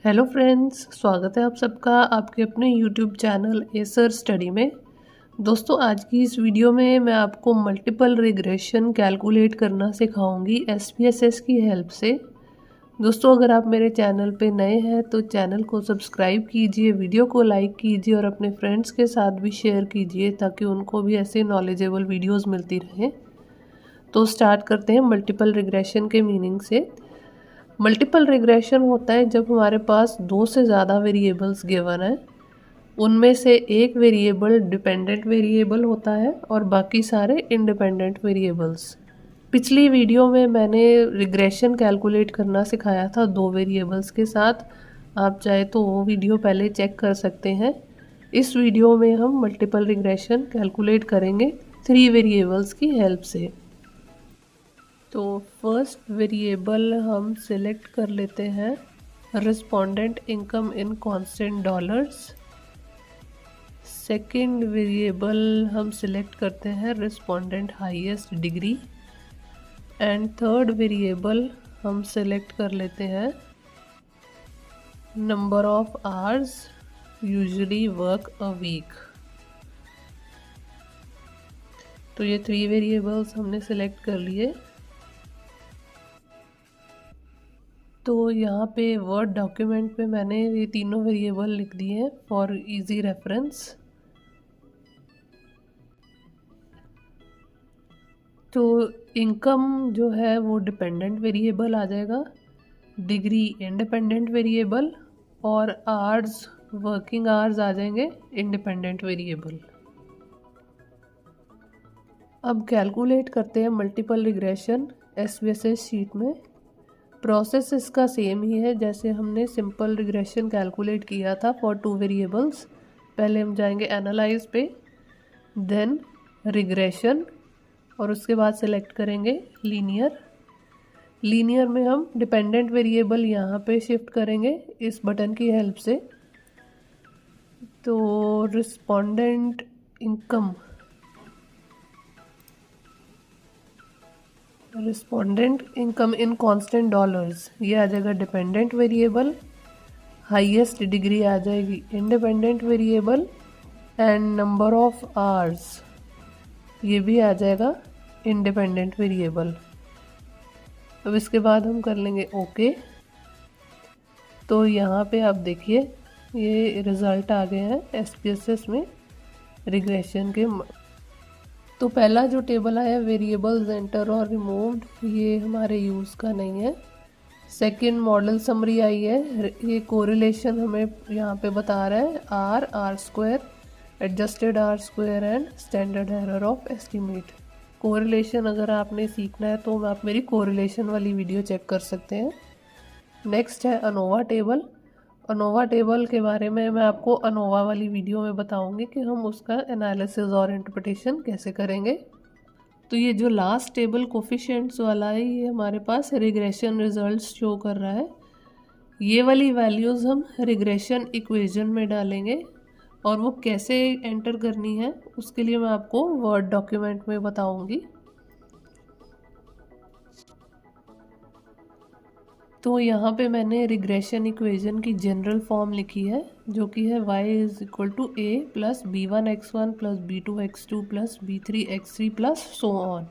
Hello friends, स्वागत है आप सबका आपके अपने यूट्यूब चैनल एसर स्टडी में। दोस्तों, आज की इस वीडियो में मैं आपको मल्टीपल रिग्रेशन कैलकुलेट करना सिखाऊंगी एसपीएसएस की हेल्प से। दोस्तों, अगर आप मेरे चैनल पे नए हैं तो चैनल को सब्सक्राइब कीजिए, वीडियो को लाइक कीजिए और अपने फ्रेंड्स के साथ भी शेयर कीजिए ताकि उनको भी ऐसे नॉलेजेबल वीडियोस मिलती रहें। तो स्टार्ट करते हैं मल्टीपल रिग्रेशन के मीनिंग से। मल्टीपल रिग्रेशन होता है जब हमारे पास दो से ज़्यादा वेरिएबल्स गिवन है, उनमें से एक वेरिएबल डिपेंडेंट वेरिएबल होता है और बाकी सारे इंडिपेंडेंट वेरिएबल्स। पिछली वीडियो में मैंने रिग्रेशन कैलकुलेट करना सिखाया था दो वेरिएबल्स के साथ। आप चाहे तो वो वीडियो पहले चेक कर सकते हैं। इस वीडियो में हम मल्टीपल रिग्रेशन कैलकुलेट करेंगे 3 वेरिएबल्स की हेल्प से। तो फर्स्ट वेरिएबल हम सिलेक्ट कर लेते हैं respondent income in constant dollars. Second variable हम सिलेक्ट करते हैं respondent highest degree. And third variable हम सिलेक्ट कर लेते हैं number of hours usually work a week. तो ये 3 वेरिएबल्स हमने सिलेक्ट कर लिए। तो यहाँ पे वर्ड डॉक्यूमेंट पे मैंने ये तीनों वेरिएबल लिख दिए हैं फॉर इजी रेफरेंस। तो इनकम जो है वो डिपेंडेंट वेरिएबल आ जाएगा, डिग्री इंडिपेंडेंट वेरिएबल और आवर्स वर्किंग आवर्स आ जाएंगे इंडिपेंडेंट वेरिएबल। अब कैलकुलेट करते हैं मल्टीपल रिग्रेशन एसपीएसएस शीट में। प्रोसेस इसका सेम ही है जैसे हमने सिंपल रिग्रेशन कैलकुलेट किया था फॉर 2 वेरिएबल्स। पहले हम जाएंगे एनालाइज पे, देन रिग्रेशन और उसके बाद सेलेक्ट करेंगे लीनियर। लीनियर में हम डिपेंडेंट वेरिएबल यहाँ पे शिफ्ट करेंगे इस बटन की हेल्प से। तो respondent income in constant dollars, ये आ जाएगा डिपेंडेंट वेरिएबल। हाईएस्ट डिग्री आ जाएगी independent variable and number of hours ये भी आ जाएगा इंडिपेंडेंट वेरिएबल। अब इसके बाद हम कर लेंगे ओके। तो यहाँ पे आप देखिए ये रिज़ल्ट आ गए हैं एसपीएसएस में रिग्रेशन के। तो पहला जो टेबल आया वेरिएबल्स एंटर और रिमूव्ड, ये हमारे यूज़ का नहीं है। सेकंड मॉडल समरी आई है, ये कोरिलेशन हमें यहाँ पे बता रहा है R square, adjusted R square and standard error of estimate. Correlation अगर आपने सीखना है तो आप मेरी कोरिलेशन वाली वीडियो चेक कर सकते हैं। नेक्स्ट है अनोवा टेबल। अनोवा टेबल के बारे में मैं आपको अनोवा वाली वीडियो में बताऊंगी कि हम उसका एनालिसिस और इंटरप्रिटेशन कैसे करेंगे। तो ये जो लास्ट टेबल कोफिशिएंट्स वाला है ये हमारे पास रिग्रेशन रिजल्ट्स शो कर रहा है। ये वाली वैल्यूज़ हम रिग्रेशन इक्वेशन में डालेंगे और वो कैसे एंटर करनी है उसके लिए मैं आपको वर्ड डॉक्यूमेंट में बताऊंगी। तो यहाँ पे मैंने रिग्रेशन इक्वेशन की जनरल फॉर्म लिखी है जो कि है y is equal to A plus b1x1 plus b2x2 plus b3x3 plus so on.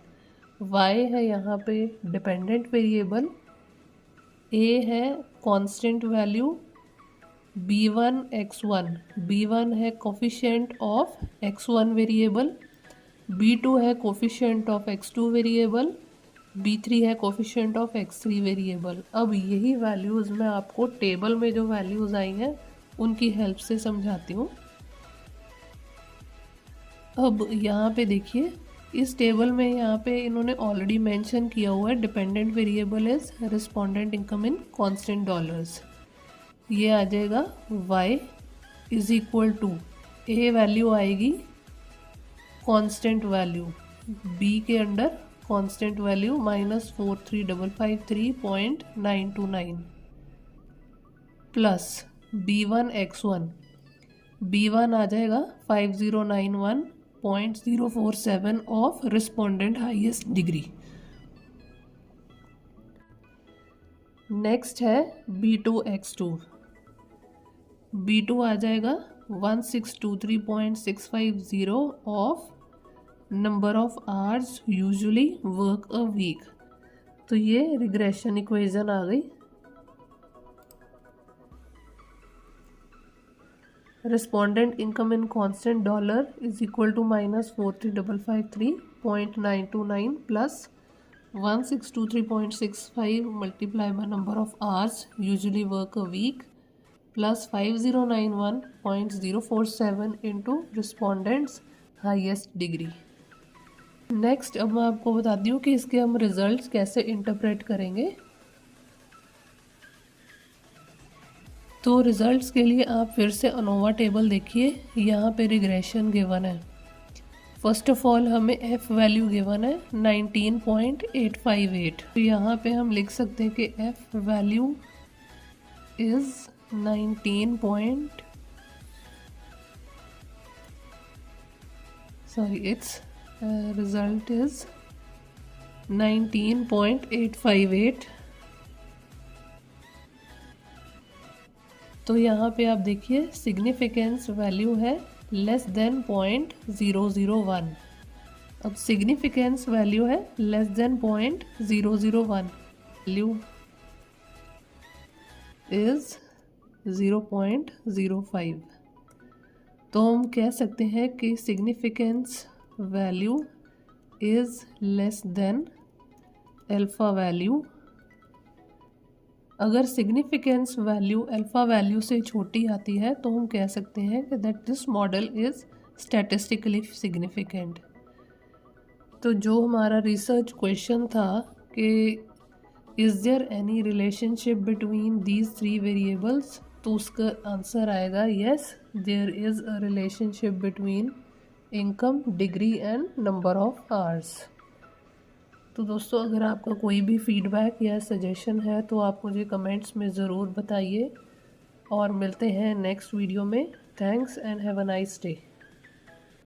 y है यहाँ पे डिपेंडेंट वेरिएबल, a है कांस्टेंट वैल्यू, b1 है coefficient of x1 variable, b2 है coefficient of x2 variable, b3 है coefficient of x3 variable. अब यही values मैं आपको टेबल में जो वैल्यूज़ आई हैं उनकी हेल्प से समझाती हूँ। अब यहाँ पे देखिए इस टेबल में यहाँ पे इन्होंने ऑलरेडी मेंशन किया हुआ है dependent variable is respondent income in constant dollars. ये आ जाएगा y is equal to a value आएगी कांस्टेंट वैल्यू, b के under constant value -43553.929 plus b1 आ जाएगा 5091.047 of respondent highest degree. Next है b2x2, B2 आ जाएगा 1623.650 of number of hours usually work a week. तो ये रिग्रेशन इक्वेशन आ गई। Respondent income in constant dollar is equal to -43553.929 plus 1623.65 multiply by number of hours usually work a week plus 5091.047 into respondents highest degree. Next अब मैं आपको बताती हूँ कि इसके हम रिजल्ट्स कैसे इंटरप्रेट करेंगे। तो रिजल्ट्स के लिए आप फिर से अनोवा टेबल देखिए, यहाँ पे रिग्रेशन गिवन है। फर्स्ट ऑफ ऑल हमें एफ वैल्यू गिवन है 19.858। तो यहाँ पे हम लिख सकते हैं कि एफ वैल्यू इज 19.858। तो यहाँ पे आप देखिए सिग्निफिकेंस वैल्यू है लेस देन 0.001। अब सिग्निफिकेंस वैल्यू है लेस देन 0.001, वैल्यू इज 0.05। तो हम कह सकते हैं कि significance value is less than alpha value. अगर सिग्निफिकेंस वैल्यू अल्फा वैल्यू से छोटी आती है तो हम कह सकते हैं कि that this model is statistically significant. तो जो हमारा रिसर्च क्वेश्चन था कि is there any relationship between these 3 variables, तो उसका आंसर आएगा yes there is a relationship between income, degree and number of hours. तो दोस्तों अगर आपका कोई भी फीडबैक या सजेशन है तो आप मुझे कमेंट्स में ज़रूर बताइए और मिलते हैं नेक्स्ट वीडियो में। Thanks and have a nice day.